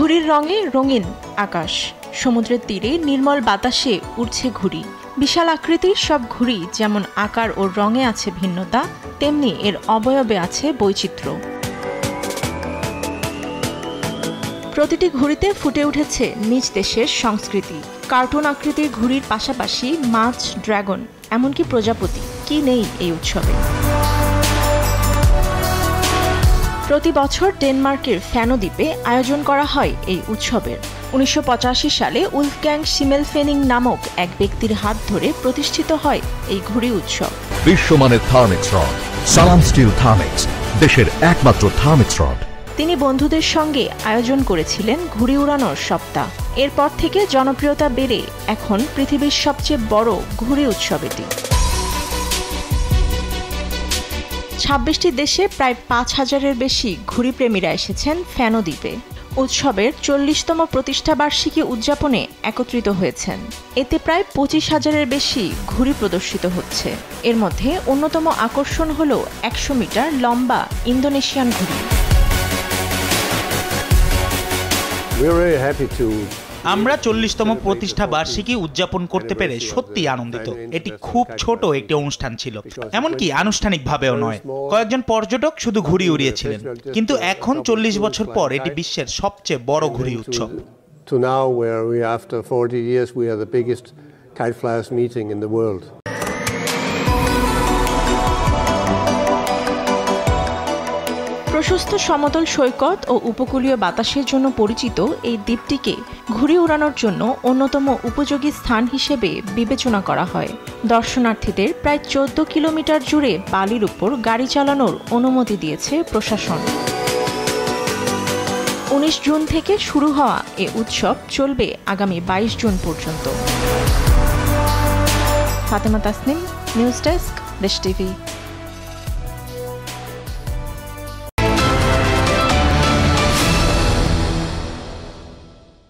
ঘুড়ির রঙে রঙিন আকাশ, সমুদ্রের তীরে নির্মল বাতাসে উড়ছে ঘুড়ি। বিশাল আকৃতির সব ঘুড়ি যেমন আকার ও রঙে আছে ভিন্নতা, তেমনি এর অবয়বে আছে বৈচিত্র্য। প্রতিটি ঘুড়িতে ফুটে উঠেছে নিজ দেশের সংস্কৃতি। কার্টুন আকৃতির ঘুড়ির পাশাপাশি মাছ, ড্রাগন, এমনকি প্রজাপতি, কি নেই এই উৎসবে। প্রতি বছর ডেনমার্কের ফ্যানো দ্বীপে আয়োজন করা হয় এই উৎসবের। 1985 সালে উলফগ্যাং শিমেলফেনিং নামক এক ব্যক্তির হাত ধরে প্রতিষ্ঠিত হয় এই ঘুড়ি উৎসব। বিশ্বমানের থার্মিক্স রড, সালাম স্টিল থার্মিক্স, দেশের একমাত্র থার্মিক্স রড। তিনি বন্ধুদের সঙ্গে আয়োজন করেছিলেন ঘুড়ি উড়ানোর সপ্তাহ। এরপর থেকে জনপ্রিয়তা বেড়ে এখন পৃথিবীর সবচেয়ে বড় ঘুড়ি উৎসব এটি। 26টি দেশে প্রায় 5000-এর বেশি ঘুড়িপ্রেমীরা এসেছেন ফ্যানো দ্বীপে। উৎসবের 40তম প্রতিষ্ঠাবার্ষিকী উদযাপনে একত্রিত হয়েছেন। এতে প্রায় 25,000-এর বেশি ঘুড়ি প্রদর্শিত হচ্ছে। এর মধ্যে অন্যতম আকর্ষণ হল 100 মিটার লম্বা ইন্দোনেশিয়ান ঘুড়ি। আমরা 40তম প্রতিষ্ঠা বার্ষিকী উদযাপন করতে পেরে সত্যি আনন্দিত। এটি খুব ছোট একটি অনুষ্ঠান ছিল, এমনকি আনুষ্ঠানিকভাবেও নয়। কয়েকজন পর্যটক শুধু ঘুড়ি উড়িয়েছিলেন, কিন্তু এখন 40 বছর পর এটি বিশ্বের সবচেয়ে বড় ঘুড়ি উৎসব। প্রশস্ত সমতল সৈকত ও উপকূলীয় বাতাসের জন্য পরিচিত এই দ্বীপটিকে ঘুড়ি উড়ানোর জন্য অন্যতম উপযোগী স্থান হিসেবে বিবেচনা করা হয়। দর্শনার্থীদের প্রায় 14 কিলোমিটার জুড়ে বালির উপর গাড়ি চালানোর অনুমতি দিয়েছে প্রশাসন। 19 জুন থেকে শুরু হওয়া এ উৎসব চলবে আগামী 22 জুন পর্যন্ত। ফাতেমা তাসনিম, নিউজ ডেস্ক, দেশ টিভি।